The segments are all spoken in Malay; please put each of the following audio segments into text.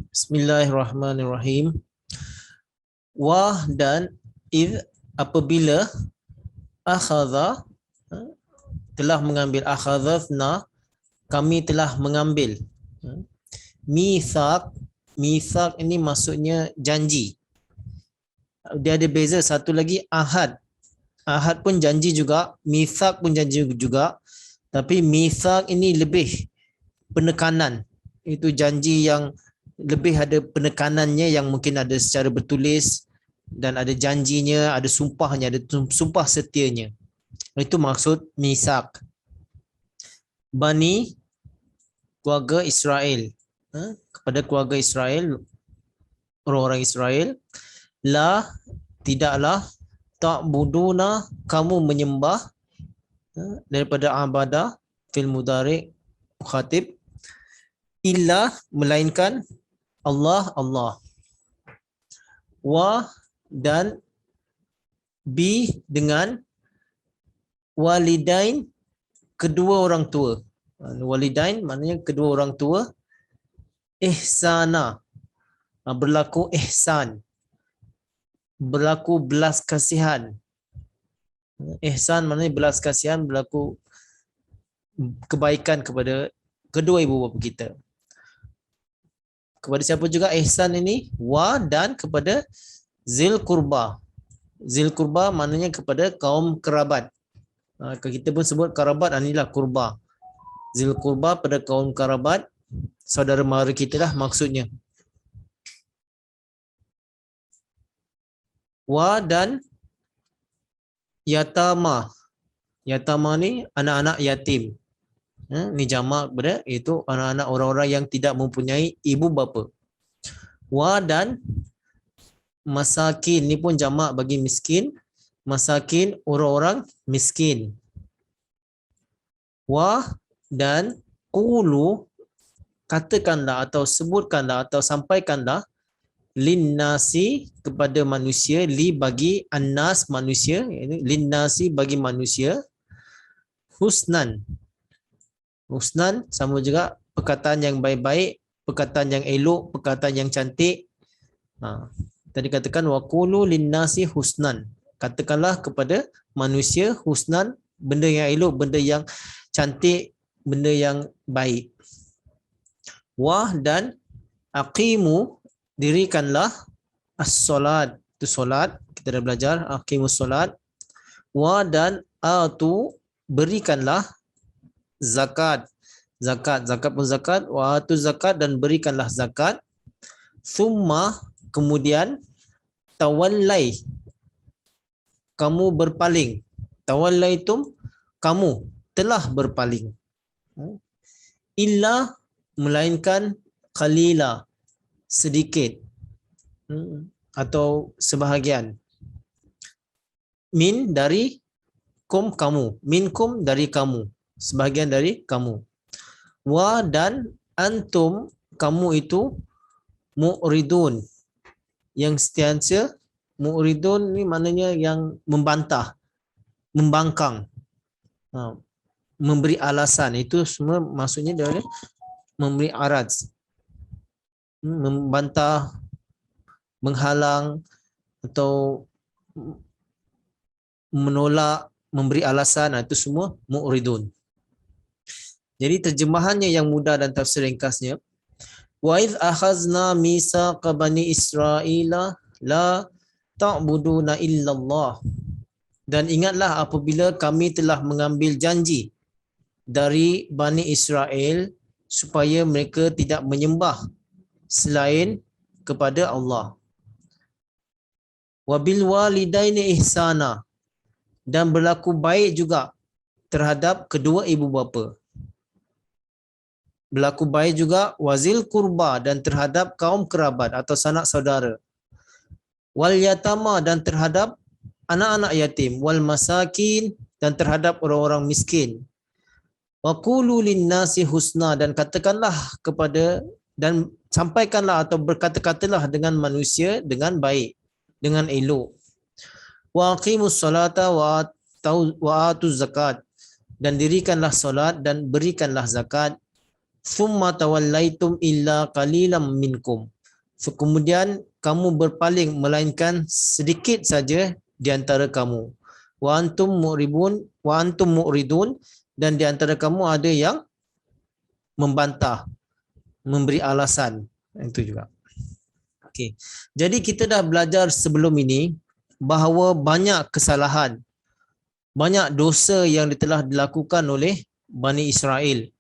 Bismillahirrahmanirrahim. Wa dan id apabila akhadha telah mengambil, akhadhna kami telah mengambil. Mithaq, mithaq ini maksudnya janji. Dia ada beza, satu lagi ahad. Ahad pun janji juga, mithaq pun janji juga. Tapi mithaq ini lebih penekanan. Itu janji yang lebih ada penekanannya, yang mungkin ada secara bertulis dan ada janjinya, ada sumpahnya, ada sumpah setianya. Itu maksud mithaq. Bani, keluarga Israel, kepada keluarga Israel, orang-orang Israel, la tidaklah ta'buduna kamu menyembah, daripada abadah fil mudhari mukhatib, illa melainkan Allah, wa dan bi dengan walidain kedua orang tua. Walidain maknanya kedua orang tua. Ihsana berlaku ihsan, berlaku belas kasihan. Ihsan maknanya belas kasihan, berlaku kebaikan kepada kedua ibu bapa kita. Kepada siapa juga ihsan ini? Wa dan kepada zil kurba. Zil kurba maknanya kepada kaum kerabat. Kita pun sebut kerabat, inilah kurba. Zil kurba pada kaum kerabat, saudara mara kita lah maksudnya. Wa dan yatama. Yatama ni anak-anak yatim. Ni jamak pada itu anak-anak orang-orang yang tidak mempunyai ibu bapa. Wa dan masakin, ni pun jamak bagi miskin. Masakin, orang-orang miskin. Wa dan qulu, katakanlah atau sebutkanlah atau sampaikanlah, linnasi kepada manusia, li bagi annas manusia, linnasi bagi manusia, husnan. Husnan sama juga perkataan yang baik-baik, perkataan yang elok, perkataan yang cantik. Tadi katakan waqulu linnasi husnan. Katakanlah kepada manusia husnan, benda yang elok, benda yang cantik, benda yang baik. Wah dan aqimu, dirikanlah as-solat, itu solat, kita dah belajar aqimus solat. Wa dan atu, berikanlah zakat. Zakat pun zakat. Wa atu zakat, dan berikanlah zakat. Thumma, kemudian, tawallai, kamu berpaling. Tawallaitum, kamu telah berpaling. Illa, melainkan qalila, sedikit atau sebahagian. Min, dari kum, kamu. Minkum, dari kamu, sebahagian dari kamu. Wa dan antum, kamu itu mu'ridun, yang sentiasa. Mu'ridun ni maknanya yang membantah, membangkang, memberi alasan. Itu semua maksudnya dari memberi araz, membantah, menghalang atau menolak, memberi alasan. Itu semua mu'ridun. Jadi terjemahannya yang mudah dan tafsir ringkasnya, wa idh akhazna mitsaqa bani Israila la ta'buduna illallah. Dan ingatlah apabila kami telah mengambil janji dari Bani Israel supaya mereka tidak menyembah selain kepada Allah. Wabil walidaini ihsana, dan berlaku baik juga terhadap kedua ibu bapa. Berlaku baik juga wazil kurba, dan terhadap kaum kerabat atau sanak saudara. Wal yatama, dan terhadap anak-anak yatim. Wal masakin, dan terhadap orang-orang miskin. Wa qulu linnasi husna, dan katakanlah kepada, dan sampaikanlah atau berkata-katalah dengan manusia dengan baik, dengan elok. Wa aqimus salata wa atuz zakat, dan dirikanlah solat dan berikanlah zakat. Thumma tawallaitum illa qalilam minkum, Kemudian kamu berpaling melainkan sedikit saja di antara kamu. Wa antum mu'ridun, dan di antara kamu ada yang membantah, memberi alasan. Itu juga. Okey. Jadi kita dah belajar sebelum ini bahawa banyak kesalahan, banyak dosa yang telah dilakukan oleh Bani Israel.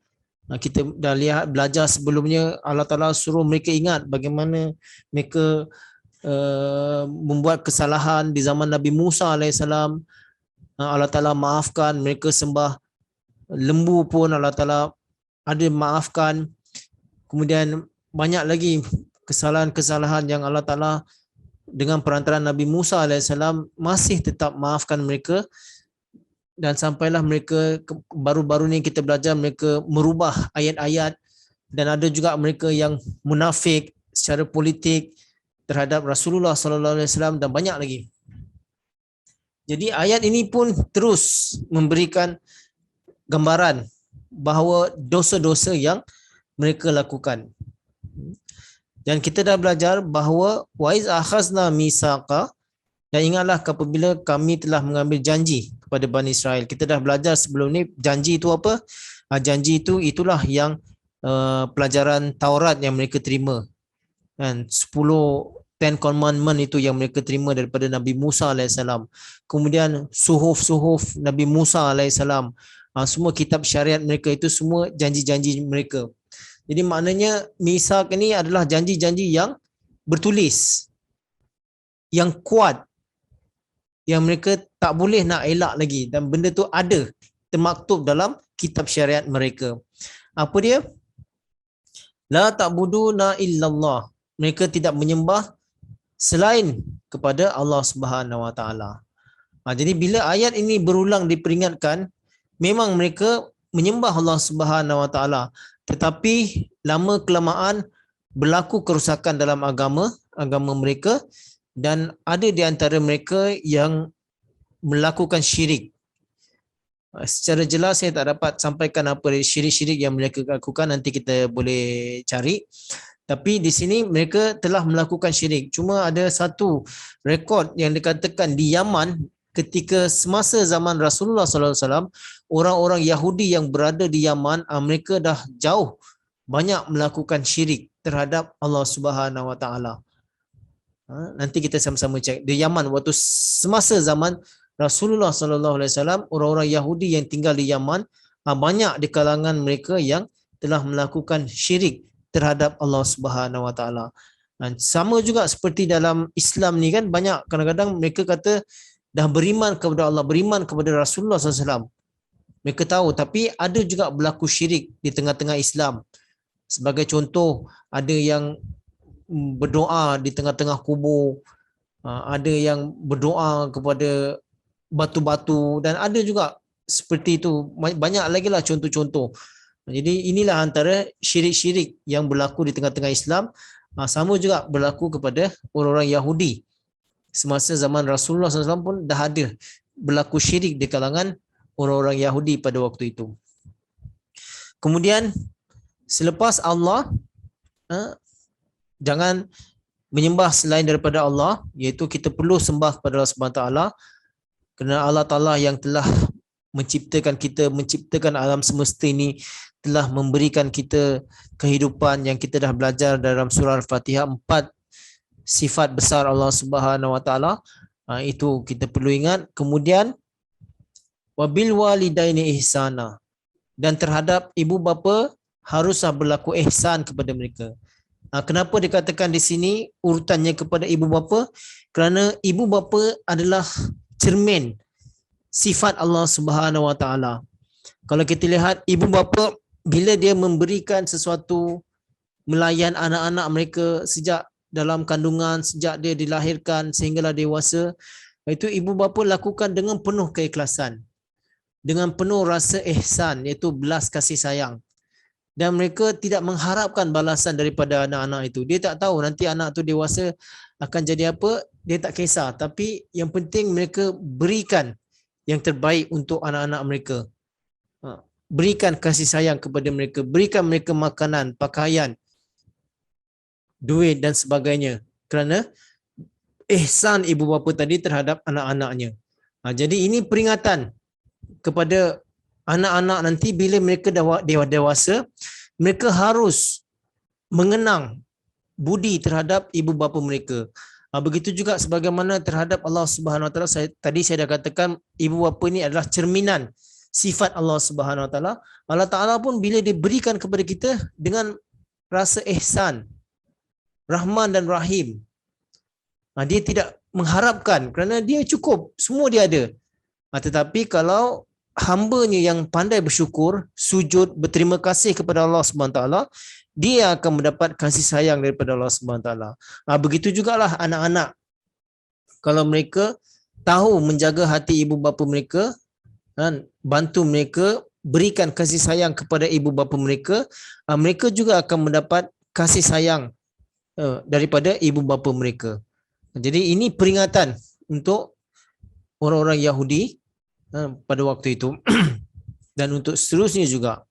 Kita dah lihat belajar sebelumnya, Allah Ta'ala suruh mereka ingat bagaimana mereka membuat kesalahan di zaman Nabi Musa alaihissalam. Allah Ta'ala maafkan, mereka sembah lembu pun Allah Ta'ala ada maafkan. Kemudian banyak lagi kesalahan-kesalahan yang Allah Ta'ala dengan perantaraan Nabi Musa alaihissalam masih tetap maafkan mereka, dan sampailah mereka baru-baru ni kita belajar mereka merubah ayat-ayat, dan ada juga mereka yang munafik secara politik terhadap Rasulullah sallallahu alaihi wasallam, dan banyak lagi. Jadi ayat ini pun terus memberikan gambaran bahawa dosa-dosa yang mereka lakukan. Dan kita dah belajar bahawa wa iz akhazna misaqa, dan ingatlah apabila kami telah mengambil janji kepada Bani Israel. Kita dah belajar sebelum ni janji itu apa? Janji itu itulah yang pelajaran Taurat yang mereka terima. Kan 10 Commandment itu yang mereka terima daripada Nabi Musa alaihissalam. Kemudian suhuf Nabi Musa alaihissalam. Semua kitab syariat mereka itu semua janji-janji mereka. Jadi maknanya misak ini adalah janji-janji yang bertulis, yang kuat, yang mereka tak boleh nak elak lagi, dan benda tu ada termaktub dalam kitab syariat mereka. Apa dia? La ta'buduna illallah. Mereka tidak menyembah selain kepada Allah Subhanahu Wa Taala. Jadi bila ayat ini berulang diperingatkan, memang mereka menyembah Allah Subhanahu Wa Taala, tetapi lama kelamaan berlaku kerusakan dalam agama mereka, dan ada di antara mereka yang melakukan syirik. Secara jelas saya tak dapat sampaikan apa syirik-syirik yang mereka lakukan, nanti kita boleh cari. Tapi di sini mereka telah melakukan syirik. Cuma ada satu rekod yang dikatakan di Yaman ketika semasa zaman Rasulullah sallallahu alaihi wasallam, orang-orang Yahudi yang berada di Yaman, mereka dah jauh banyak melakukan syirik terhadap Allah Subhanahu Wa Taala. Nanti kita sama-sama cek di Yaman waktu semasa zaman Rasulullah sallallahu alaihi wasallam, orang-orang Yahudi yang tinggal di Yaman, banyak di kalangan mereka yang telah melakukan syirik terhadap Allah Subhanahu Wa Taala. Sama juga seperti dalam Islam ni kan, banyak kadang-kadang mereka kata dah beriman kepada Allah, beriman kepada Rasulullah sallallahu alaihi wasallam. Mereka tahu, tapi ada juga berlaku syirik di tengah-tengah Islam. Sebagai contoh, ada yang berdoa di tengah-tengah kubur, ada yang berdoa kepada batu-batu, dan ada juga seperti itu. Banyak lagi lah contoh-contoh. Jadi inilah antara syirik-syirik yang berlaku di tengah-tengah Islam. Sama juga berlaku kepada orang-orang Yahudi. Semasa zaman Rasulullah SAW pun dah ada berlaku syirik di kalangan orang-orang Yahudi pada waktu itu. Kemudian selepas Allah, jangan menyembah selain daripada Allah, iaitu kita perlu sembah kepada Allah Subhanahu Taala, kerana Allah Taala yang telah menciptakan kita, menciptakan alam semesta ini, telah memberikan kita kehidupan yang kita dah belajar dalam surah Al-Fatihah, 4 sifat besar Allah Subhanahu Wa Taala. Itu kita perlu ingat. Kemudian wabil walidaini ihsana, dan terhadap ibu bapa haruslah berlaku ihsan kepada mereka. Kenapa dikatakan di sini urutannya kepada ibu bapa? Kerana ibu bapa adalah cermin sifat Allah Subhanahu Wa Taala. Kalau kita lihat ibu bapa, bila dia memberikan sesuatu, melayan anak-anak mereka sejak dalam kandungan, sejak dia dilahirkan sehinggalah dewasa, itu ibu bapa lakukan dengan penuh keikhlasan, dengan penuh rasa ihsan, iaitu belas kasih sayang. Dan mereka tidak mengharapkan balasan daripada anak-anak itu. Dia tak tahu nanti anak itu dewasa akan jadi apa, dia tak kisah. Tapi yang penting mereka berikan yang terbaik untuk anak-anak mereka. Berikan kasih sayang kepada mereka, berikan mereka makanan, pakaian. duit dan sebagainya. Kerana ihsan ibu bapa tadi terhadap anak-anaknya. Jadi ini peringatan kepada anak-anak nanti bila mereka dewasa, mereka harus mengenang budi terhadap ibu bapa mereka. Begitu juga sebagaimana terhadap Allah Subhanahu Wa Taala. Tadi saya dah katakan ibu bapa ini adalah cerminan sifat Allah Subhanahu Wa Taala. Allah Taala pun bila diberikan kepada kita dengan rasa ihsan, Rahman dan Rahim. Dia tidak mengharapkan kerana dia cukup, semua dia ada. Tetapi kalau hamba-Nya yang pandai bersyukur, sujud, berterima kasih kepada Allah Subhanahu Wa Taala, dia akan mendapat kasih sayang daripada Allah Subhanahu Wa Taala. Begitu jugalah anak-anak. Kalau mereka tahu menjaga hati ibu bapa mereka, bantu mereka, berikan kasih sayang kepada ibu bapa mereka, mereka juga akan mendapat kasih sayang daripada ibu bapa mereka. Jadi ini peringatan untuk orang-orang Yahudi pada waktu itu dan untuk seterusnya juga.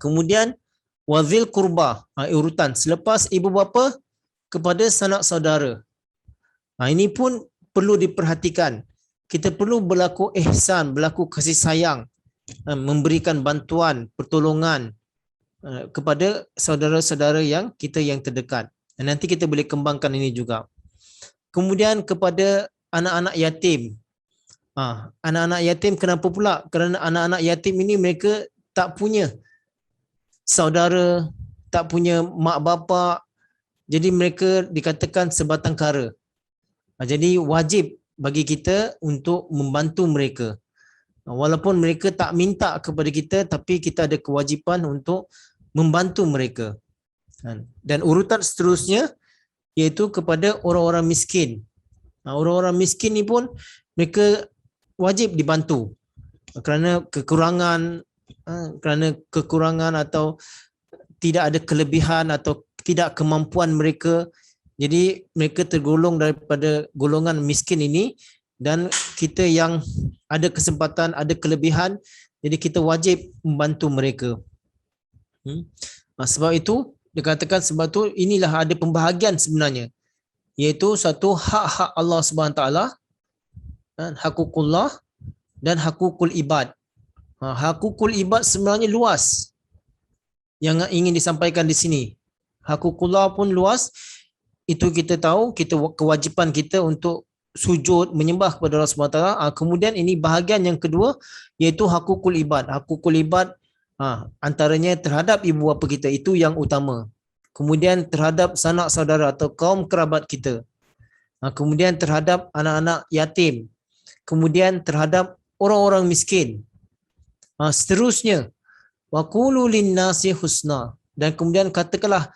Kemudian wazil kurba, urutan selepas ibu bapa kepada sanak saudara. Ini pun perlu diperhatikan. Kita perlu berlaku ihsan, berlaku kasih sayang, memberikan bantuan, pertolongan kepada saudara-saudara yang kita yang terdekat. Nanti kita boleh kembangkan ini juga. Kemudian kepada anak-anak yatim. Anak-anak yatim kenapa pula? Kerana anak-anak yatim ini mereka tak punya saudara, tak punya mak bapa. Jadi mereka dikatakan sebatang kara. Jadi wajib bagi kita untuk membantu mereka. Walaupun mereka tak minta kepada kita, tapi kita ada kewajipan untuk membantu mereka. Dan urutan seterusnya iaitu kepada orang-orang miskin. Orang-orang miskin ni pun mereka wajib dibantu kerana kekurangan atau tidak ada kelebihan atau tidak kemampuan mereka. Jadi mereka tergolong daripada golongan miskin ini dan kita yang ada kesempatan, ada kelebihan, jadi kita wajib membantu mereka. Sebab itu dikatakan sebab tu inilah ada pembahagian sebenarnya, iaitu satu hak-hak Allah Subhanahu Taala, hakukullah dan hakukul ibad. Hakukul ibad sebenarnya luas yang ingin disampaikan di sini. Hakukullah pun luas, itu kita tahu, kita kewajipan kita untuk sujud menyembah kepada Allah Subhanahu Taala. Kemudian ini bahagian yang kedua iaitu hakukul ibad. Hakukul ibad antaranya terhadap ibu bapa kita, itu yang utama. Kemudian terhadap sanak saudara atau kaum kerabat kita. Kemudian terhadap anak-anak yatim. Kemudian terhadap orang-orang miskin. Seterusnya, waqulu linnasi husna, dan kemudian katakanlah,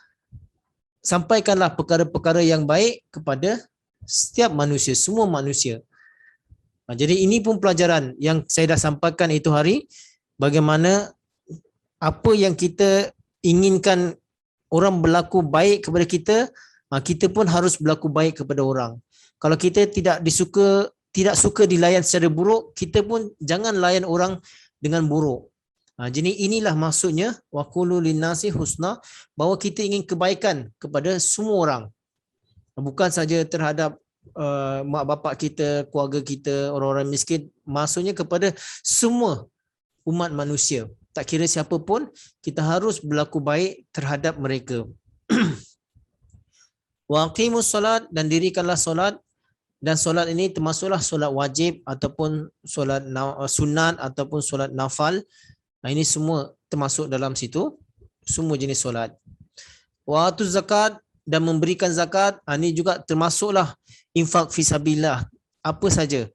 sampaikanlah perkara-perkara yang baik kepada setiap manusia, semua manusia. Jadi ini pun pelajaran yang saya dah sampaikan itu hari, bagaimana apa yang kita inginkan orang berlaku baik kepada kita, kita pun harus berlaku baik kepada orang. Kalau kita tidak suka dilayan secara buruk, kita pun jangan layan orang dengan buruk. Jadi inilah maksudnya waqulu linnasi husna, bahawa kita ingin kebaikan kepada semua orang. Bukan saja terhadap mak bapak kita, keluarga kita, orang-orang miskin, maksudnya kepada semua umat manusia. Tak kira siapa pun, kita harus berlaku baik terhadap mereka. Wa aqimus solat, dan dirikanlah solat, dan solat ini termasuklah solat wajib ataupun solat sunat ataupun solat nafal. Ini semua termasuk dalam situ, semua jenis solat. Wa atuz zakat, dan memberikan zakat, ini juga termasuklah infak fisabilillah, apa saja.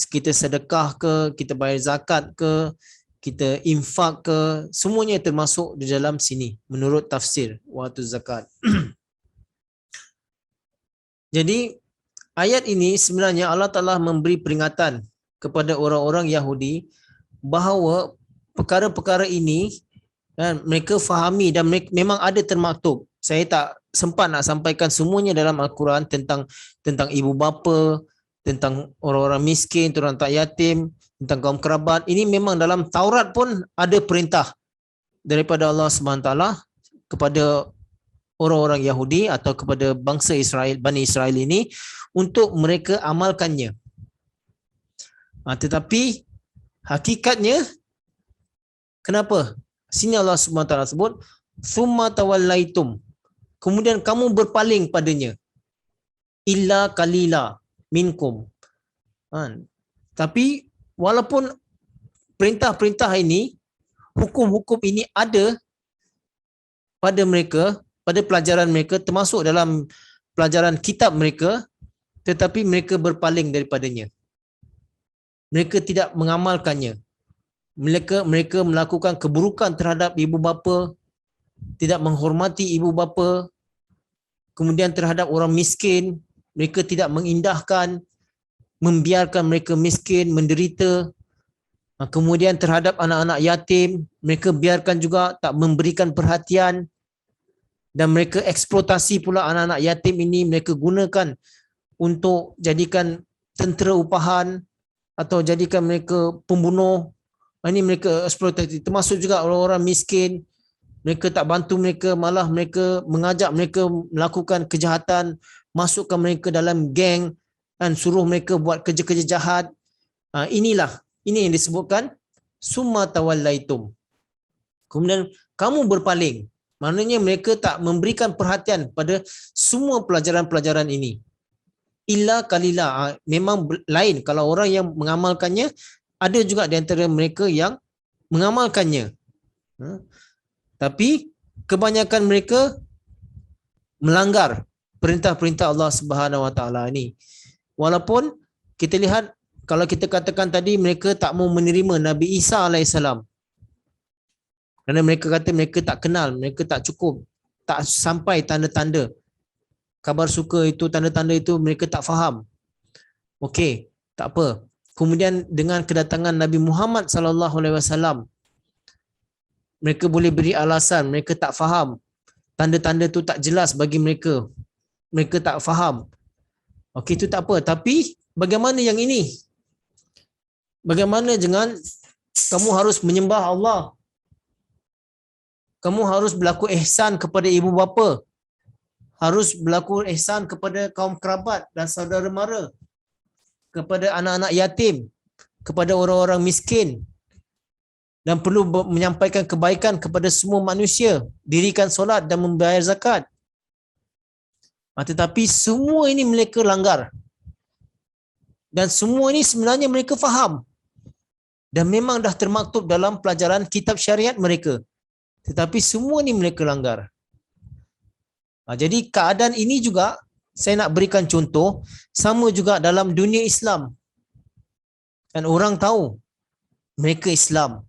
Kita sedekah ke, kita bayar zakat ke, kita infak ke, semuanya termasuk di dalam sini menurut tafsir wa atuz zakat. Jadi ayat ini sebenarnya Allah Ta'ala memberi peringatan kepada orang-orang Yahudi bahawa perkara-perkara ini mereka fahami dan memang ada termaktub. Saya tak sempat nak sampaikan semuanya dalam Al-Quran tentang ibu bapa, tentang orang-orang miskin, orang tak yatim, tentang kaum kerabat. Ini memang dalam Taurat pun ada perintah daripada Allah SWT kepada orang-orang Yahudi atau kepada bangsa Israel, Bani Israel ini untuk mereka amalkannya. Tetapi hakikatnya kenapa? Sini Allah Subhanahu Wa Taala sebut summa tawallaitum. Kemudian kamu berpaling padanya. Illa qalila minkum. Tapi walaupun perintah-perintah ini, hukum-hukum ini ada pada mereka, pada pelajaran mereka, termasuk dalam pelajaran kitab mereka, tetapi mereka berpaling daripadanya. Mereka tidak mengamalkannya. Mereka melakukan keburukan terhadap ibu bapa, tidak menghormati ibu bapa, kemudian terhadap orang miskin, mereka tidak mengindahkan, membiarkan mereka miskin, menderita. Kemudian terhadap anak-anak yatim, mereka biarkan juga, tak memberikan perhatian, dan mereka eksploitasi pula anak-anak yatim ini, mereka gunakan untuk jadikan tentera upahan atau jadikan mereka pembunuh. Ini mereka eksploitasi, termasuk juga orang-orang miskin. Mereka tak bantu mereka, malah mereka mengajak mereka melakukan kejahatan, masukkan mereka dalam geng dan suruh mereka buat kerja-kerja jahat. Ini yang disebutkan summa tawallaitum. Kemudian kamu berpaling. Maknanya mereka tak memberikan perhatian pada semua pelajaran-pelajaran ini. Illa qalila. Memang lain kalau orang yang mengamalkannya, ada juga di antara mereka yang mengamalkannya. Tapi kebanyakan mereka melanggar perintah-perintah Allah Subhanahu Wa Taala ini. Walaupun kita lihat, kalau kita katakan tadi mereka tak mau menerima Nabi Isa alaihissalam. Kerana mereka kata mereka tak kenal, mereka tak cukup, tak sampai tanda-tanda kabar suka itu, tanda-tanda itu mereka tak faham. Okey, tak apa. Kemudian dengan kedatangan Nabi Muhammad sallallahu alaihi wasallam, mereka boleh beri alasan, mereka tak faham. Tanda-tanda tu tak jelas bagi mereka. Mereka tak faham. Okey, itu tak apa. Tapi bagaimana yang ini? Bagaimana dengan kamu harus menyembah Allah? Kamu harus berlaku ihsan kepada ibu bapa. Harus berlaku ihsan kepada kaum kerabat dan saudara mara. Kepada anak-anak yatim. Kepada orang-orang miskin. Dan perlu menyampaikan kebaikan kepada semua manusia. Dirikan solat dan membayar zakat. Tetapi semua ini mereka langgar. Dan semua ini sebenarnya mereka faham. Dan memang dah termaktub dalam pelajaran kitab syariat mereka. Tetapi semua ini mereka langgar. Jadi keadaan ini juga saya nak berikan contoh, sama juga dalam dunia Islam. Dan orang tahu mereka Islam.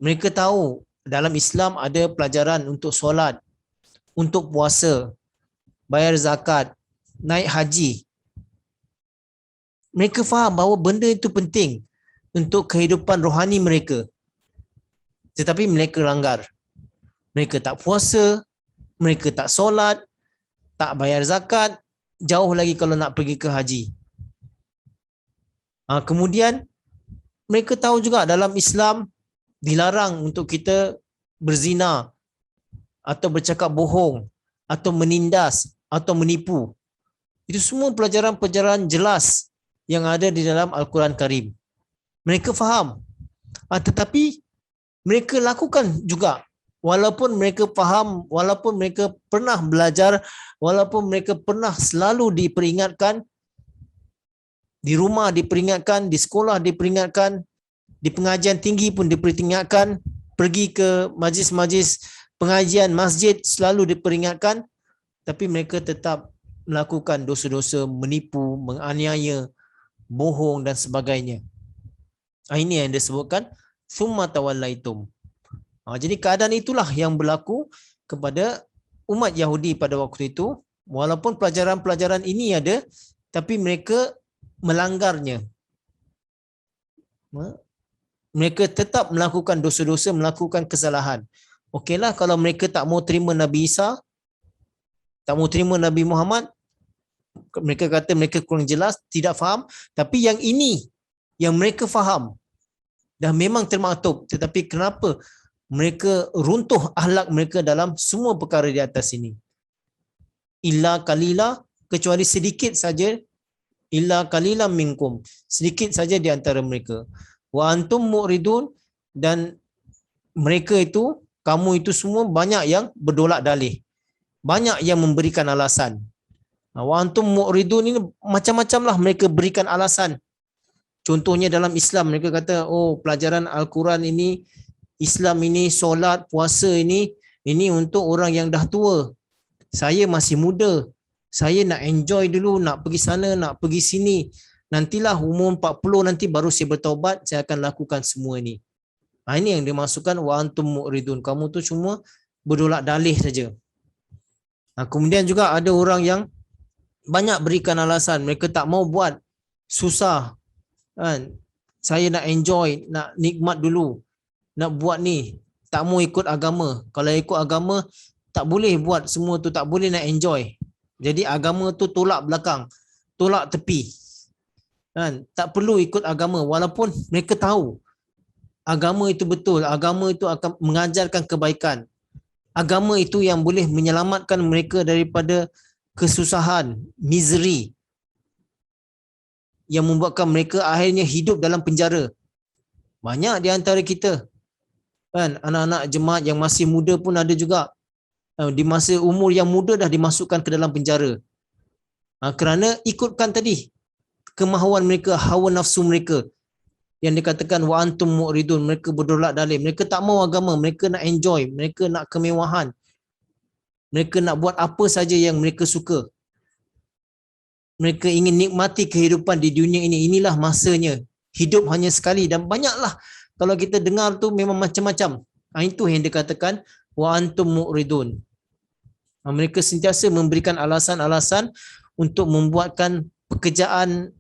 Mereka tahu dalam Islam ada pelajaran untuk solat, untuk puasa, bayar zakat, naik haji. Mereka faham bahawa benda itu penting untuk kehidupan rohani mereka. Tetapi mereka langgar. Mereka tak puasa, mereka tak solat, tak bayar zakat, jauh lagi kalau nak pergi ke haji. Kemudian mereka tahu juga dalam Islam dilarang untuk kita berzina atau bercakap bohong atau menindas atau menipu. Itu semua pelajaran-pelajaran jelas yang ada di dalam Al-Quran Karim. Mereka faham. Tetapi mereka lakukan juga. Walaupun mereka faham, walaupun mereka pernah belajar, walaupun mereka pernah selalu diperingatkan, di rumah diperingatkan, di sekolah diperingatkan, di pengajian tinggi pun diperingatkan, pergi ke majlis-majlis pengajian masjid selalu diperingatkan, tapi mereka tetap melakukan dosa-dosa, menipu, menganiaya, bohong dan sebagainya. Ini yang disebutkan summa tawallaitum. Jadi keadaan itulah yang berlaku kepada umat Yahudi pada waktu itu. Walaupun pelajaran-pelajaran ini ada, tapi mereka melanggarnya. Mereka tetap melakukan dosa-dosa, melakukan kesalahan. Okeylah kalau mereka tak mau terima Nabi Isa, tak mau terima Nabi Muhammad, mereka kata mereka kurang jelas, tidak faham. Tapi yang ini, yang mereka faham, dah memang termaktub. Tetapi kenapa mereka runtuh akhlak mereka dalam semua perkara di atas ini. Illa qalila, kecuali sedikit saja, illa qalilan minkum, sedikit saja di antara mereka. Wa antum mu'ridun, dan mereka itu, kamu itu semua banyak yang berdolak dalih, banyak yang memberikan alasan. Wa antum mu'ridun ini macam-macam lah mereka berikan alasan. Contohnya dalam Islam, mereka kata, oh pelajaran Al-Quran ini, Islam ini, solat, puasa ini untuk orang yang dah tua. Saya masih muda. Saya nak enjoy dulu, nak pergi sana, nak pergi sini. Nantilah umur 40 nanti baru saya bertaubat, saya akan lakukan semua ini. Ini yang dimasukkan wa antum mu'ridun. Kamu tu cuma berdolak dalih saja. Kemudian juga ada orang yang banyak berikan alasan, mereka tak mau buat, susah. Kan? Saya nak enjoy, nak nikmat dulu, nak buat ni, tak mau ikut agama. Kalau ikut agama tak boleh buat semua tu, tak boleh nak enjoy. Jadi agama tu tolak belakang, tolak tepi. Kan? Tak perlu ikut agama walaupun mereka tahu agama itu betul, agama itu akan mengajarkan kebaikan. Agama itu yang boleh menyelamatkan mereka daripada kesusahan, misery yang membuatkan mereka akhirnya hidup dalam penjara. Banyak di antara kita, kan, anak-anak jemaat yang masih muda pun ada juga. Di masa umur yang muda dah dimasukkan ke dalam penjara. Kerana ikutkan tadi kemahuan mereka, hawa nafsu mereka. Yang dikatakan wa antum mu'ridun, mereka berdolak dalih. Mereka tak mau agama, mereka nak enjoy, mereka nak kemewahan. Mereka nak buat apa saja yang mereka suka. Mereka ingin nikmati kehidupan di dunia ini. Inilah masanya. Hidup hanya sekali, dan banyaklah kalau kita dengar tu memang macam-macam. Itu yang dikatakan wa antum mu'ridun. Mereka sentiasa memberikan alasan-alasan untuk membuatkan pekerjaan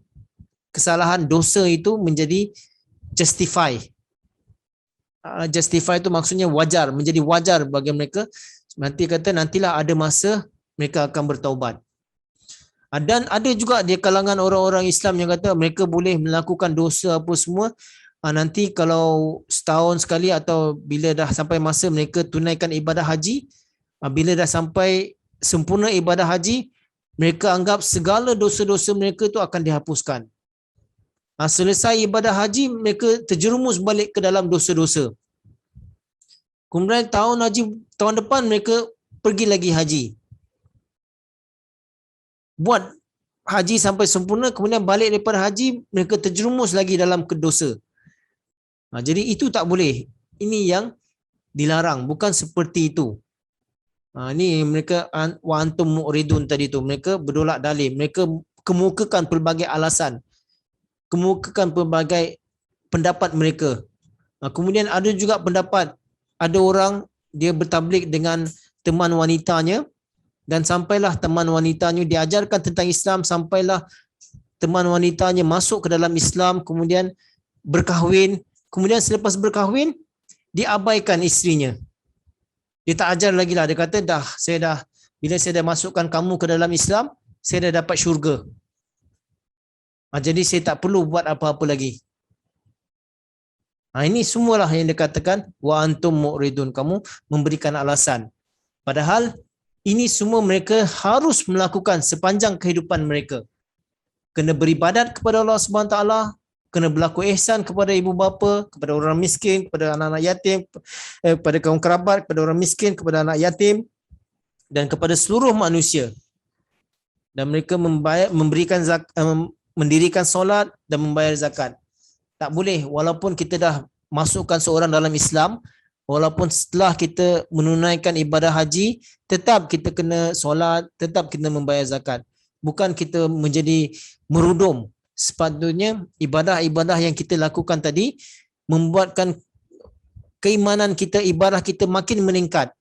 kesalahan, dosa itu menjadi justify. Justify itu maksudnya wajar, menjadi wajar bagi mereka. Nanti kata nantilah ada masa mereka akan bertaubat. Dan ada juga di kalangan orang-orang Islam yang kata mereka boleh melakukan dosa apa semua, nanti kalau setahun sekali atau bila dah sampai masa mereka tunaikan ibadah haji, bila dah sampai sempurna ibadah haji, mereka anggap segala dosa-dosa mereka itu akan dihapuskan. Selesai ibadah haji, mereka terjerumus balik ke dalam dosa-dosa. Kemudian tahun depan mereka pergi lagi haji. Buat haji sampai sempurna, kemudian balik daripada haji, mereka terjerumus lagi dalam dosa. Jadi itu tak boleh. Ini yang dilarang, bukan seperti itu. Ini mereka wa antum mu'ridun tadi tu, mereka berdolak dalih, mereka kemukakan pelbagai alasan, kemukakan pelbagai pendapat mereka. Kemudian ada juga pendapat, ada orang dia bertablik dengan teman wanitanya, dan sampailah teman wanitanya diajarkan tentang Islam, sampailah teman wanitanya masuk ke dalam Islam, kemudian berkahwin, kemudian selepas berkahwin diabaikan isterinya. Dia tak ajar lagi lah, dia kata bila saya dah masukkan kamu ke dalam Islam, saya dah dapat syurga. Jadi saya tak perlu buat apa-apa lagi. Ini semualah yang dikatakan wa antum mu'ridun, kamu memberikan alasan. Padahal ini semua mereka harus melakukan sepanjang kehidupan mereka. Kena beribadat kepada Allah SWT, kena berlaku ihsan kepada ibu bapa, kepada orang miskin, kepada anak-anak yatim, kepada kaum kerabat, kepada orang miskin, kepada anak yatim, dan kepada seluruh manusia. Dan mereka memberikan mendirikan solat dan membayar zakat. Tak boleh, walaupun kita dah masukkan seorang dalam Islam, walaupun setelah kita menunaikan ibadah haji, tetap kita kena solat, tetap kita membayar zakat. Bukan kita menjadi merudum. Sepatutnya ibadah-ibadah yang kita lakukan tadi membuatkan keimanan kita, ibadah kita makin meningkat.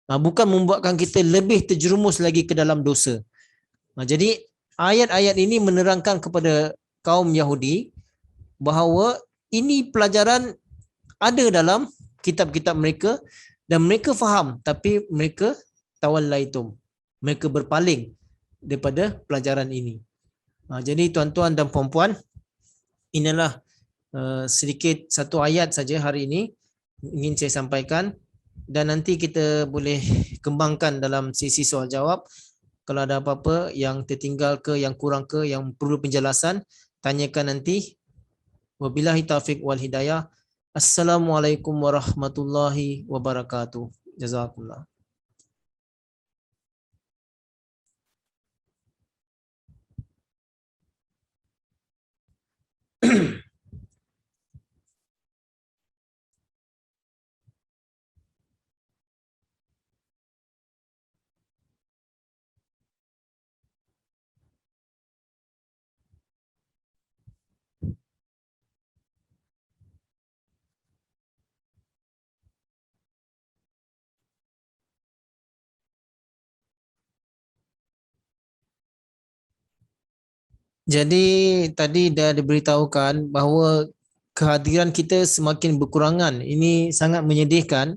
Bukan membuatkan kita lebih terjerumus lagi ke dalam dosa. Jadi ayat-ayat ini menerangkan kepada kaum Yahudi bahawa ini pelajaran ada dalam kitab-kitab mereka dan mereka faham, tapi mereka tawallaitum, mereka berpaling daripada pelajaran ini. Jadi tuan-tuan dan puan-puan, inilah sedikit satu ayat saja hari ini ingin saya sampaikan, dan nanti kita boleh kembangkan dalam sesi soal jawab. Kalau ada apa-apa yang tertinggal ke, yang kurang ke, yang perlu penjelasan, tanyakan nanti. Wabillahi taufiq wal hidayah. Assalamualaikum warahmatullahi wabarakatuh. Jazakumullah. Jadi tadi dah diberitahukan bahawa kehadiran kita semakin berkurangan. Ini sangat menyedihkan.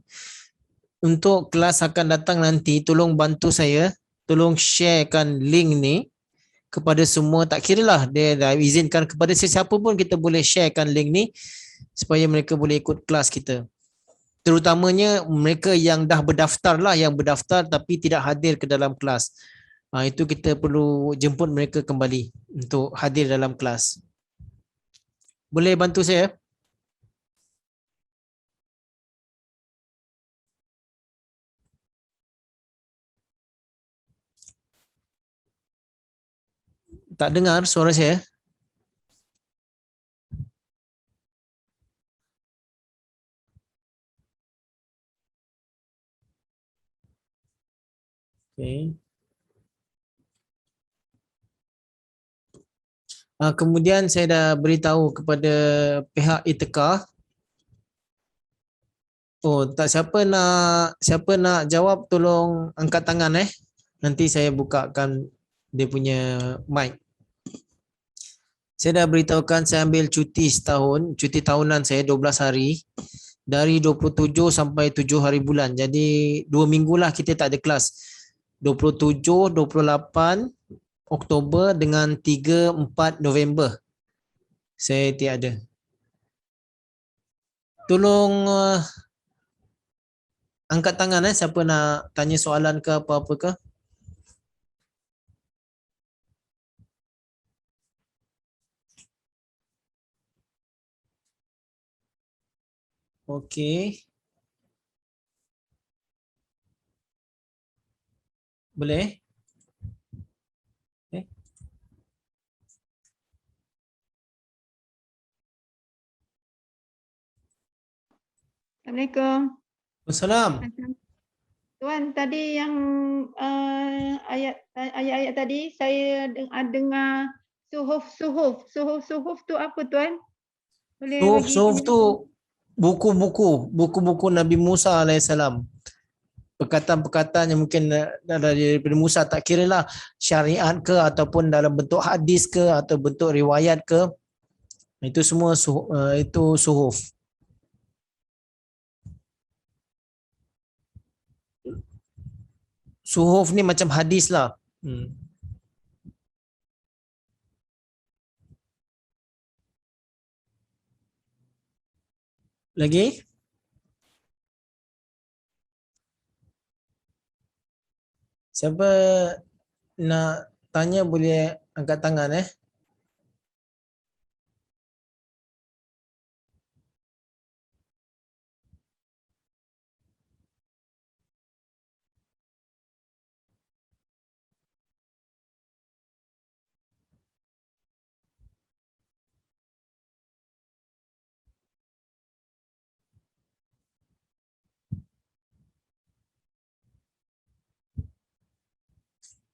Untuk kelas akan datang nanti, tolong bantu saya, tolong sharekan link ni kepada semua. Tak kira lah dia dah izinkan kepada sesiapa pun, kita boleh sharekan link ni supaya mereka boleh ikut kelas kita. Terutamanya mereka yang dah berdaftar lah, yang berdaftar tapi tidak hadir ke dalam kelas. Itu kita perlu jemput mereka kembali untuk hadir dalam kelas. Boleh bantu saya? Tak dengar suara saya. Okay. Kemudian saya dah beritahu kepada pihak Itikah. Oh, tak, siapa nak jawab tolong angkat tangan eh. Nanti saya bukakan dia punya mic. Saya dah beritahukan saya ambil cuti setahun, cuti tahunan saya 12 hari. Dari 27 sampai 7 hari bulan. Jadi 2 minggu lah kita tak ada kelas. 27, 28 Oktober dengan 3, 4 November. Saya tiada. Tolong angkat tangan siapa nak tanya soalan ke apa-apa ke. Okey. Boleh? Okay. Assalamualaikum. Assalamualaikum. Tuan, tadi yang ayat-ayat tadi saya dengar suhuf tu apa Tuan? Boleh bagi Suhuf tu penjelasan? buku-buku Nabi Musa alaihissalam. Perkataan-perkataan yang mungkin daripada Musa, tak kira lah syariat ke ataupun dalam bentuk hadis ke atau bentuk riwayat ke, itu semua itu suhuf. Suhuf ni macam hadis lah. Lagi? Siapa nak tanya boleh angkat tangan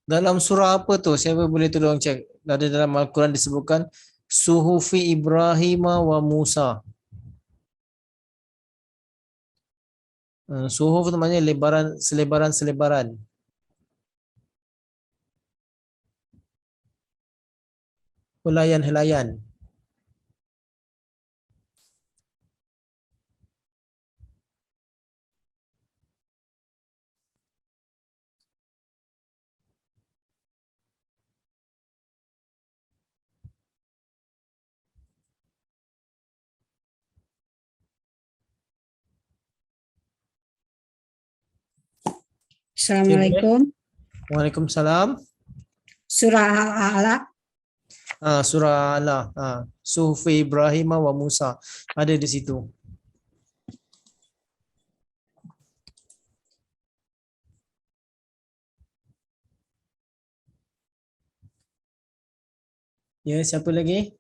Dalam surah apa tu? Siapa boleh tolong cek? Ada dalam Al-Quran disebutkan Suhufi Ibrahim wa Musa. Suhuf tu maknanya lebaran, selebaran-selebaran. Helaian-helaian. Assalamualaikum. Waalaikumsalam. Surah Al-A'la. Surah Ala. Sufi Ibrahim wa Musa. Ada di situ. Ya, siapa lagi?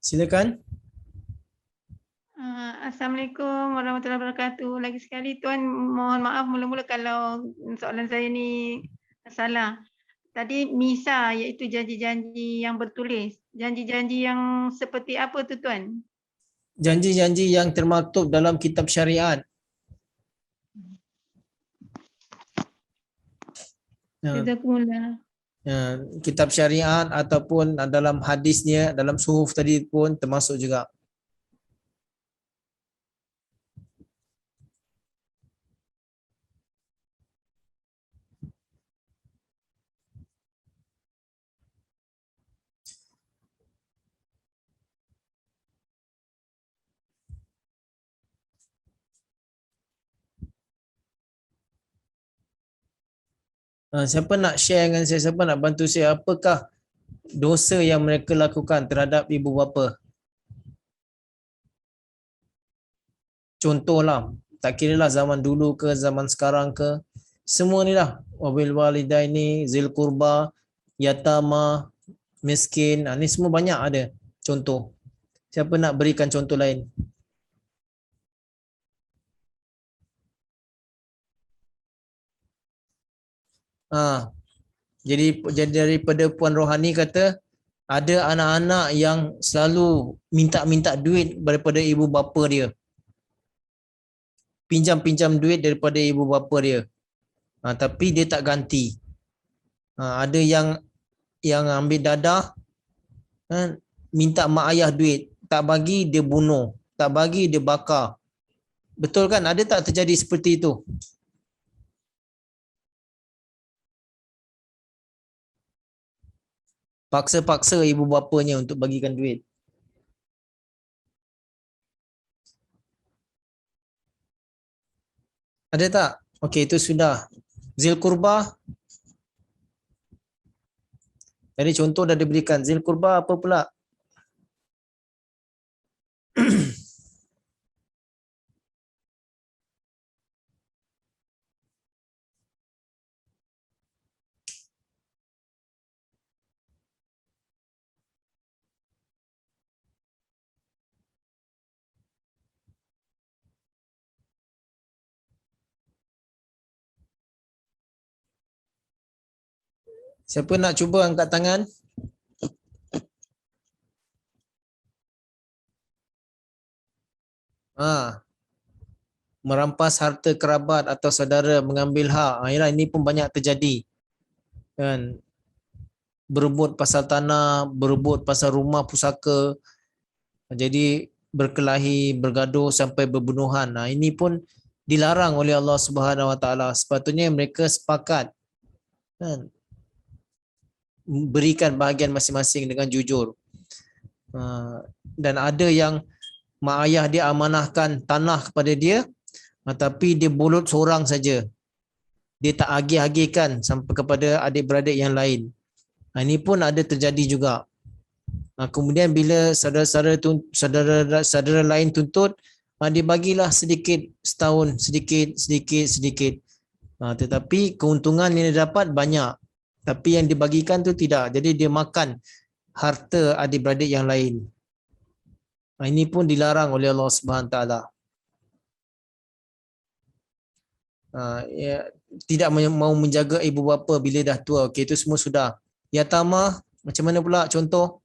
Silakan. Assalamualaikum warahmatullahi wabarakatuh. Lagi sekali Tuan, mohon maaf mula-mula kalau soalan saya ni salah. Tadi misa iaitu janji-janji yang bertulis. Janji-janji yang seperti apa tu Tuan? Janji-janji yang termaktub dalam kitab syariat. Jazakumullah. Kitab syariat ataupun dalam hadisnya, dalam suhuf tadi pun termasuk juga. Siapa nak share dengan saya, siapa nak bantu saya, apakah dosa yang mereka lakukan terhadap ibu bapa? Contohlah, tak kira lah zaman dulu ke zaman sekarang ke, semua ni lah. Wabil walidaini, zil kurba, yatama, miskin, ni semua banyak ada contoh. Siapa nak berikan contoh lain? Jadi daripada Puan Rohani kata ada anak-anak yang selalu minta duit daripada ibu bapa dia. Pinjam duit daripada ibu bapa dia. Tapi dia tak ganti. Ada yang ambil dadah, minta mak ayah duit, tak bagi dia bunuh, tak bagi dia bakar. Betul kan? Ada tak terjadi seperti itu? Paksa-paksa ibu bapanya untuk bagikan duit. Ada tak? Okey, itu sudah. Zil kurba. Jadi contoh dah diberikan. Zil kurba apa pula? Siapa nak cuba angkat tangan? Merampas harta kerabat atau saudara, mengambil hak. Yalah, ini pun banyak terjadi. Kan? Berebut pasal tanah, berebut pasal rumah pusaka. Jadi berkelahi, bergaduh sampai berbunuhan. Ini pun dilarang oleh Allah Subhanahu Wa Taala. Sepatutnya mereka sepakat, kan, berikan bahagian masing-masing dengan jujur. Dan ada yang mak ayah dia amanahkan tanah kepada dia, tapi dia bulut seorang saja. Dia tak agih-agihkan sampai kepada adik-beradik yang lain. Ini pun ada terjadi juga. Kemudian bila saudara lain tuntut, dia bagilah sedikit setahun, sedikit. Tetapi keuntungan yang dia dapat banyak. Tapi yang dibagikan tu tidak. Jadi dia makan harta adik-beradik yang lain. Ini pun dilarang oleh Allah Subhanahu Wa Taala. Tidak mau menjaga ibu bapa bila dah tua. Okey, itu semua sudah. Yatama, macam mana pula contoh?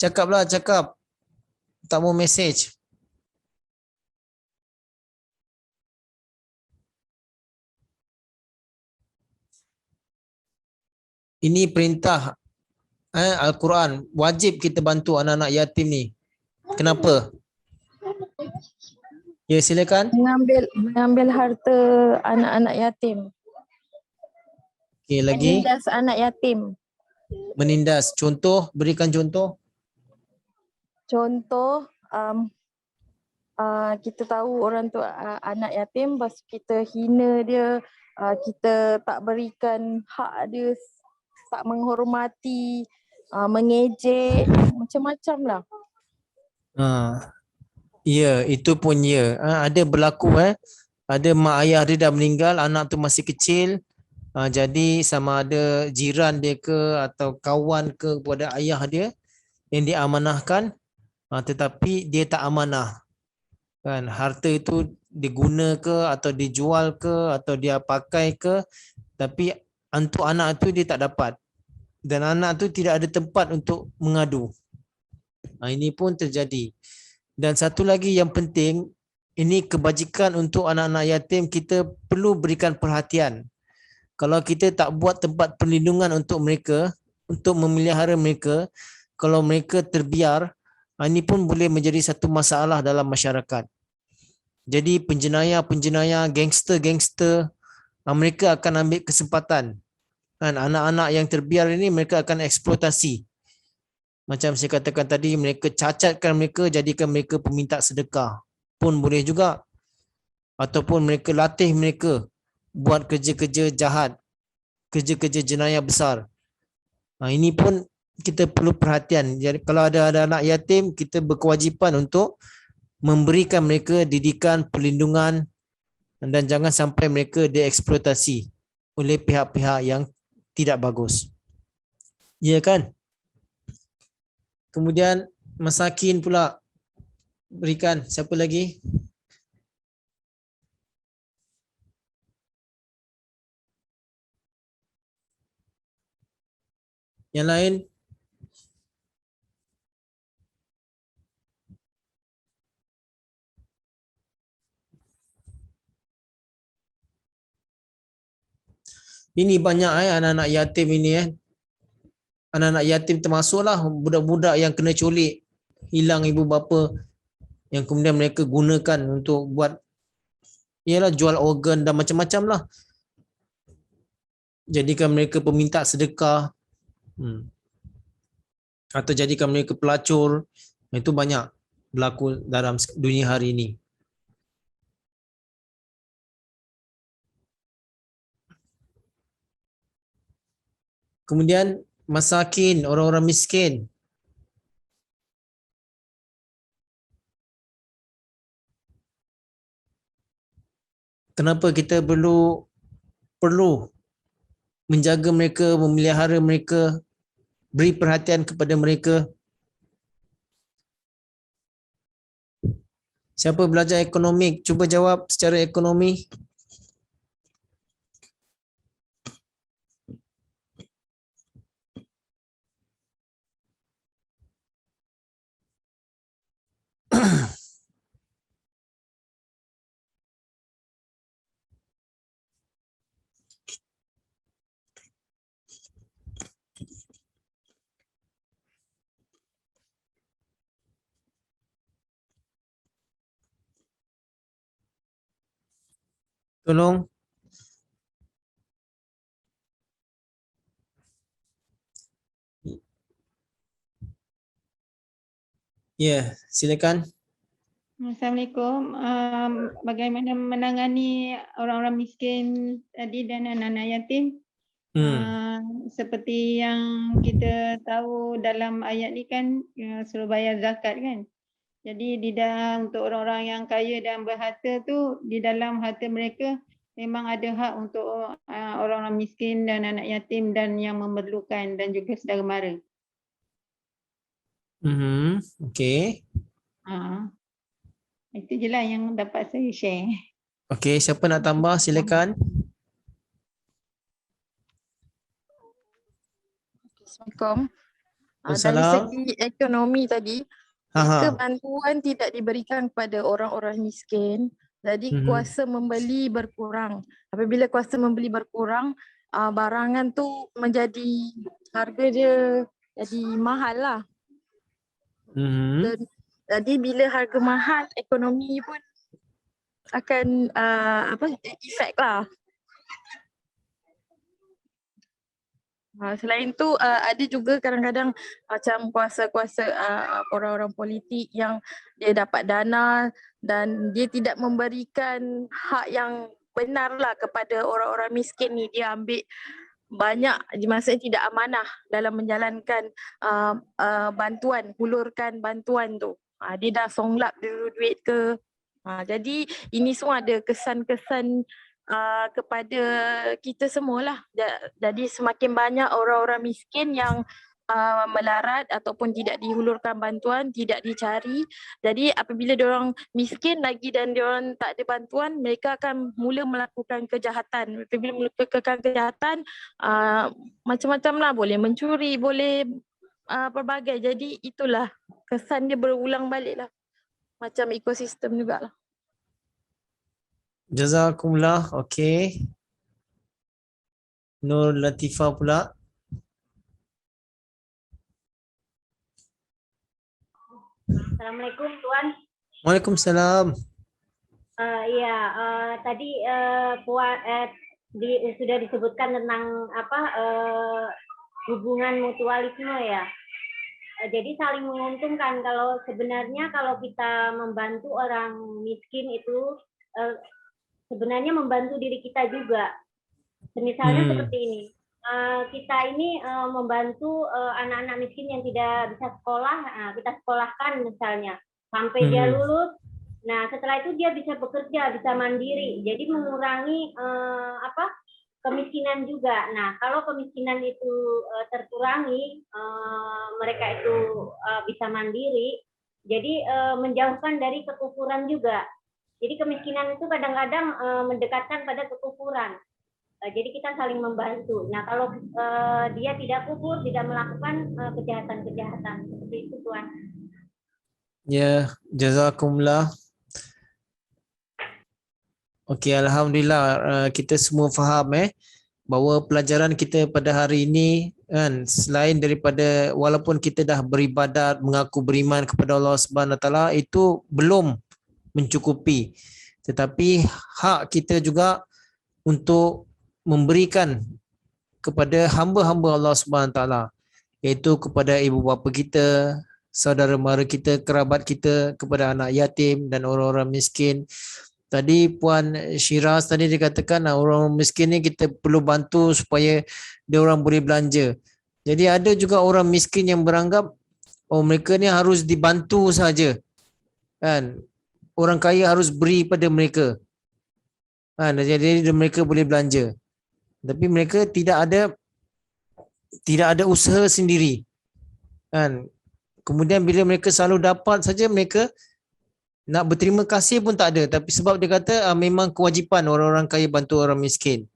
Cakaplah, cakap. Tak mau message. Ini perintah Al-Quran. Wajib kita bantu anak-anak yatim ni. Kenapa? Ya, silakan. mengambil harta anak-anak yatim, Okey, lagi. menindas anak yatim. Menindas. Contoh, berikan contoh. Contoh, kita tahu orang tu anak yatim, lepas tu kita hina dia, kita tak berikan hak dia, tak menghormati, mengejek, macam-macam lah. Ya, itu pun ya. Ada berlaku ada mak ayah dia dah meninggal, anak tu masih kecil. Jadi sama ada jiran dia ke atau kawan ke kepada ayah dia yang diamanahkan, tetapi dia tak amanah. Kan, harta itu diguna ke atau dijual ke atau dia pakai ke, tapi untuk anak tu dia tak dapat. Dan anak tu tidak ada tempat untuk mengadu. Ini pun terjadi. Dan satu lagi yang penting, ini kebajikan untuk anak-anak yatim, kita perlu berikan perhatian. Kalau kita tak buat tempat perlindungan untuk mereka, untuk memelihara mereka, kalau mereka terbiar, ini pun boleh menjadi satu masalah dalam masyarakat. Jadi penjenayah-penjenayah, gangster-gangster, mereka akan ambil kesempatan. Anak-anak yang terbiar ini mereka akan eksploitasi. Macam saya katakan tadi, mereka cacatkan mereka, jadikan mereka peminta sedekah. Pun boleh juga. Ataupun mereka latih mereka buat kerja-kerja jahat, kerja-kerja jenayah besar. Ini pun kita perlu perhatian. Jadi kalau ada anak yatim, kita berkewajipan untuk memberikan mereka didikan, perlindungan, dan jangan sampai mereka dieksploitasi oleh pihak-pihak yang tidak bagus. Ya kan? Kemudian masakin pula berikan. Siapa lagi? Yang lain? Ini banyak anak-anak yatim ini Anak-anak yatim termasuklah budak-budak yang kena culik, hilang ibu bapa, yang kemudian mereka gunakan untuk buat jual organ dan macam-macam lah. Jadikan mereka peminta sedekah. Atau jadikan mereka pelacur. Itu banyak berlaku dalam dunia hari ini. Kemudian masakin, orang-orang miskin. Kenapa kita perlu menjaga mereka, memelihara mereka, beri perhatian kepada mereka? Siapa belajar ekonomi, cuba jawab secara ekonomi. Tolong. Ya, silakan. Assalamualaikum. Bagaimana menangani orang-orang miskin tadi dan anak-anak yatim? Seperti yang kita tahu dalam ayat ni kan, suruh bayar zakat kan. Jadi di dalam untuk orang-orang yang kaya dan berharta tu, di dalam harta mereka memang ada hak untuk orang-orang miskin dan anak yatim dan yang memerlukan dan juga saudara mara. Okey. Itu je lah yang dapat saya share. Okey, siapa nak tambah silakan. Assalamualaikum. Dari Wassalam. segi ekonomi tadi, Ha ha. jika bantuan tidak diberikan kepada orang-orang miskin, jadi Mhm. kuasa membeli berkurang. Apabila kuasa membeli berkurang, barangan tu menjadi, harga dia jadi mahal lah. Mhm. Dan jadi bila harga mahal, ekonomi pun akan efek lah. Selain tu ada juga kadang-kadang macam kuasa-kuasa orang-orang politik yang dia dapat dana dan dia tidak memberikan hak yang benar lah kepada orang-orang miskin ni. Dia ambil banyak, maksudnya tidak amanah dalam menjalankan bantuan, hulurkan bantuan tu. Dia dah songlap dulu duit ke. Jadi ini semua ada kesan-kesan kepada kita semualah. Jadi semakin banyak orang-orang miskin yang melarat ataupun tidak dihulurkan bantuan, tidak dicari. Jadi apabila diorang miskin lagi dan diorang tak ada bantuan, mereka akan mula melakukan kejahatan. Apabila melakukan kejahatan, macam-macam lah, boleh mencuri, boleh pelbagai. Jadi itulah kesan dia berulang balik lah. Macam ekosistem jugalah. Jazakumullah. Okey. Nur Latifah pula. Assalamualaikum Tuan. Waalaikumsalam. Tadi Puan sudah disebutkan tentang hubungan mutualisme ya. Jadi saling menguntungkan. Kalau sebenarnya kalau kita membantu orang miskin itu sebenarnya membantu diri kita juga. Misalnya seperti ini. Kita ini membantu anak-anak miskin yang tidak bisa sekolah, kita sekolahkan misalnya sampai dia lulus. Nah, setelah itu dia bisa bekerja, bisa mandiri. Jadi mengurangi kemiskinan juga. Nah, kalau kemiskinan itu terkurangi, mereka itu bisa mandiri. Jadi menjauhkan dari kekufuran juga. Jadi kemiskinan itu kadang-kadang mendekatkan pada kekufuran. Jadi kita saling membantu. Nah, kalau dia tidak kufur, tidak melakukan kejahatan-kejahatan seperti itu, Tuan. Ya, jazakumullah. Okey, alhamdulillah kita semua faham bahawa pelajaran kita pada hari ini kan, selain daripada walaupun kita dah beribadat, mengaku beriman kepada Allah Subhanahu Wa Taala, itu belum mencukupi. Tetapi hak kita juga untuk memberikan kepada hamba-hamba Allah Subhanahu Wa Taala, iaitu kepada ibu bapa kita, saudara mara kita, kerabat kita, kepada anak yatim dan orang-orang miskin. Tadi Puan Syiraz tadi dikatakan orang miskin ni kita perlu bantu supaya dia orang boleh belanja. Jadi ada juga orang miskin yang beranggap mereka ni harus dibantu saja. Kan? Orang kaya harus beri pada mereka. Kan? Jadi mereka boleh belanja. Tapi mereka tidak ada usaha sendiri. Kan? Kemudian bila mereka selalu dapat saja, mereka nak berterima kasih pun tak ada. Tapi sebab dia kata memang kewajipan orang-orang kaya bantu orang miskin.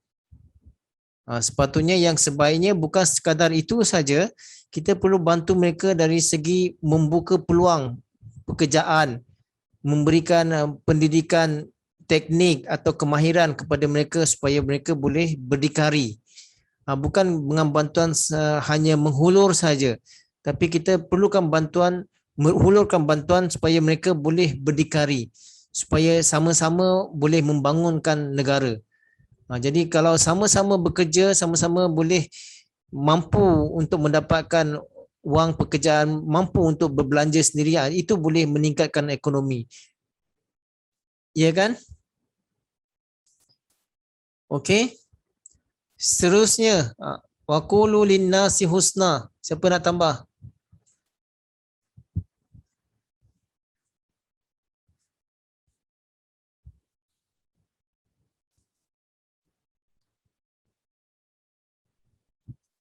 Sepatutnya yang sebaiknya bukan sekadar itu saja, kita perlu bantu mereka dari segi membuka peluang pekerjaan, memberikan pendidikan teknik atau kemahiran kepada mereka supaya mereka boleh berdikari. Bukan dengan bantuan hanya menghulur saja, tapi kita perlukan bantuan, menghulurkan bantuan supaya mereka boleh berdikari, supaya sama-sama boleh membangunkan negara. Jadi kalau sama-sama bekerja, sama-sama boleh mampu untuk mendapatkan wang pekerjaan, mampu untuk berbelanja sendiri, itu boleh meningkatkan ekonomi. Ya kan? Okey. Seterusnya, waqulu linnasi husna. Siapa nak tambah?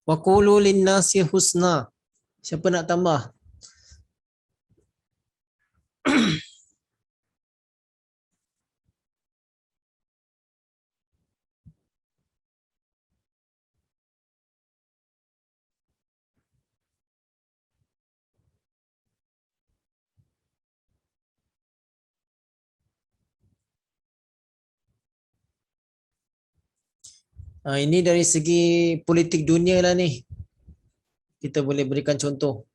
Waqulu linnasi husna. Siapa nak tambah? Ini dari segi politik dunia lah ni. Kita boleh berikan contoh.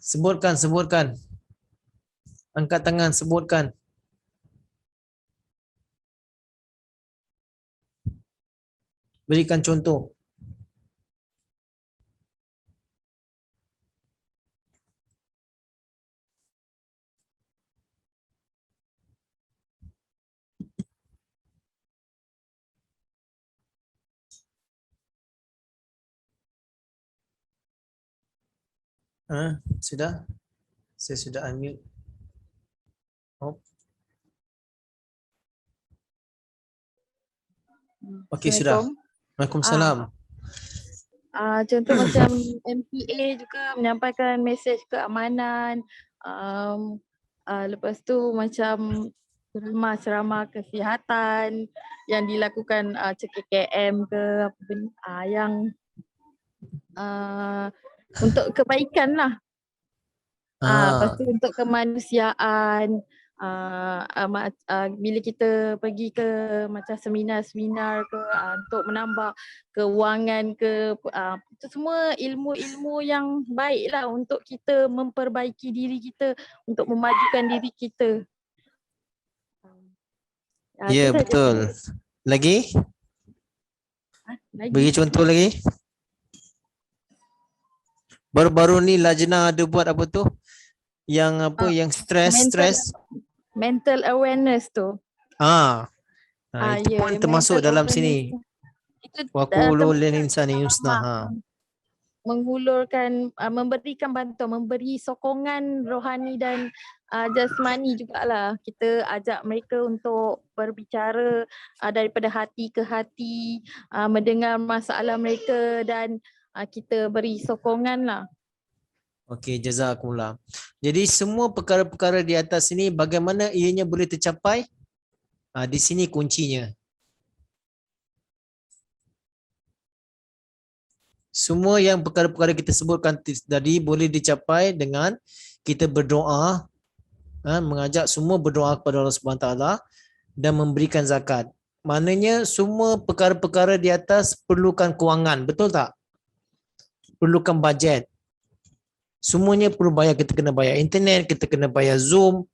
Sebutkan. Angkat tangan, sebutkan. Berikan contoh. Sudah? Saya sudah unmute. Oh. Okey, sudah. Assalamualaikum. Waalaikumsalam. Contoh macam MPA juga menyampaikan mesej keamanan. Lepas tu macam ceramah kesihatan yang dilakukan CKKM ke apa benda, yang untuk kebaikan lah. Lepas tu untuk kemanusiaan. Bila kita pergi ke macam seminar-seminar ke untuk menambah kewangan ke itu semua ilmu-ilmu yang baik lah untuk kita memperbaiki diri kita, untuk memajukan diri kita. Ya, Itu saja. betul. Lagi? Lagi. Bagi contoh lagi. Baru-baru ni Lajnah ada buat apa tu? Yang apa, yang stres. Mental awareness tu. Itu Ya, pun termasuk mental dalam awareness sini. tu. Itu Wa qulul lil termasuk insani dalam husna. menghulurkan, memberikan bantuan, memberi sokongan rohani dan jasmani jugalah. Kita ajak mereka untuk berbicara daripada hati ke hati, mendengar masalah mereka dan kita beri sokongan lah. Okey, jazakumullah. Jadi semua perkara-perkara di atas ini bagaimana ianya boleh tercapai? Di sini kuncinya. Semua yang perkara-perkara kita sebutkan tadi boleh dicapai dengan kita berdoa, mengajak semua berdoa kepada Allah Subhanahu Wa Taala dan memberikan zakat. Maknanya semua perkara-perkara di atas perlukan kewangan, betul tak? Perlukan bajet. Semuanya perlu bayar, kita kena bayar internet, kita kena bayar Zoom.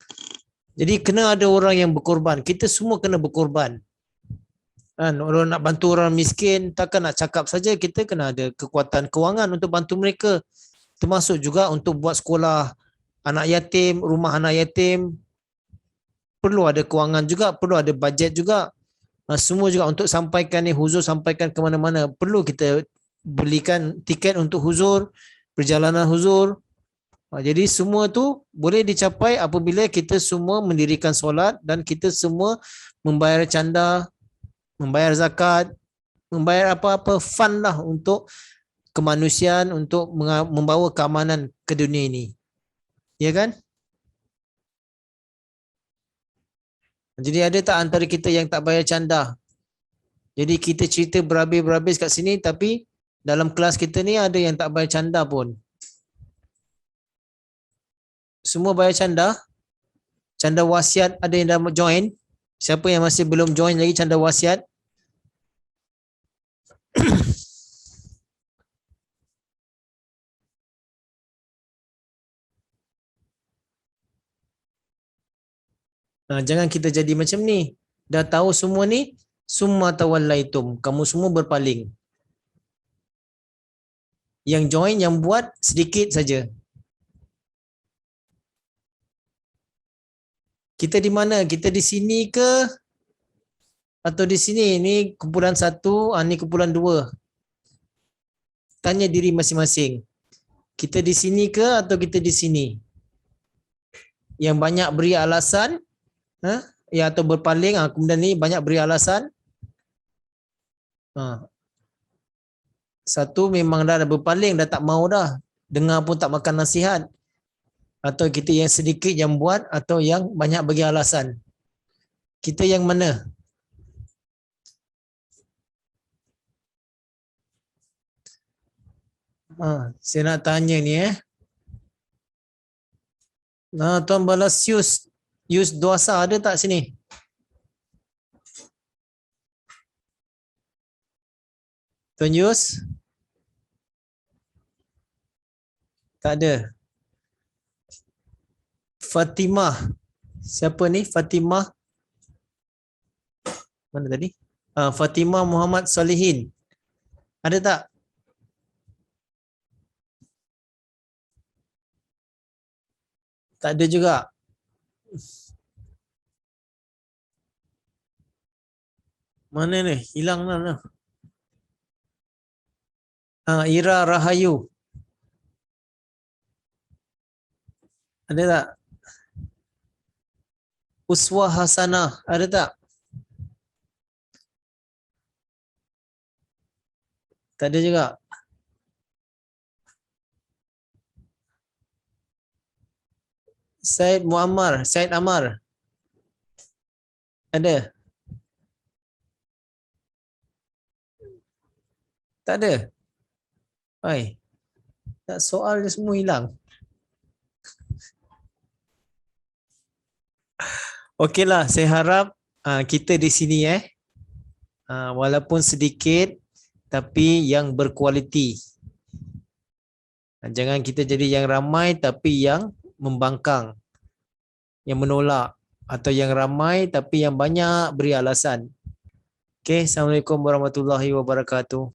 Jadi kena ada orang yang berkorban. Kita semua kena berkorban. Kalau nak bantu orang miskin, takkan nak cakap saja, kita kena ada kekuatan kewangan untuk bantu mereka. Termasuk juga untuk buat sekolah anak yatim, rumah anak yatim. Perlu ada kewangan juga, perlu ada bajet juga. Semua juga untuk sampaikan ni, huzur sampaikan ke mana-mana. Perlu kita belikan tiket untuk huzur, perjalanan huzur. Jadi semua tu boleh dicapai apabila kita semua mendirikan solat dan kita semua membayar canda, membayar zakat, membayar apa-apa fund lah untuk kemanusiaan, untuk membawa keamanan ke dunia ini. Ya kan? Jadi ada tak antara kita yang tak bayar canda? Jadi kita cerita berhabis-habis kat sini tapi dalam kelas kita ni ada yang tak bayar canda pun. Semua bayar canda? Canda wasiat ada yang dah join? Siapa yang masih belum join lagi canda wasiat? Jangan kita jadi macam ni. Dah tahu semua ni, summa tawallaitum. Kamu semua berpaling. Yang join, yang buat sedikit saja. Kita di mana? Kita di sini ke? Atau di sini? Ini kumpulan 1, ini kumpulan 2. Tanya diri masing-masing. Kita di sini ke atau kita di sini? Yang banyak beri alasan, ya, atau berpaling, kemudian ni banyak beri alasan. Satu memang dah berpaling, dah tak mau dah. Dengar pun tak makan nasihat. Atau kita yang sedikit yang buat atau yang banyak bagi alasan. Kita yang mana? Saya nak tanya ni Tuan balas Yus Duasa ada tak sini? Tuan Yus? Tak ada. Fatimah. Siapa ni? Fatimah. Mana tadi? Fatimah Muhammad Salihin. Ada tak? Tak ada juga. Mana ni? Hilang mana? Ira Rahayu. Ada tak? Uswah Hasanah. Ada tak? Tak ada juga. Said Muammar, Said Ammar. Ada? Tak ada? Hai. Tak, soal dia semua hilang. Okeylah, saya harap kita di sini walaupun sedikit tapi yang berkualiti. Jangan kita jadi yang ramai tapi yang membangkang, yang menolak, atau yang ramai tapi yang banyak beri alasan. Okey, Assalamualaikum warahmatullahi wabarakatuh.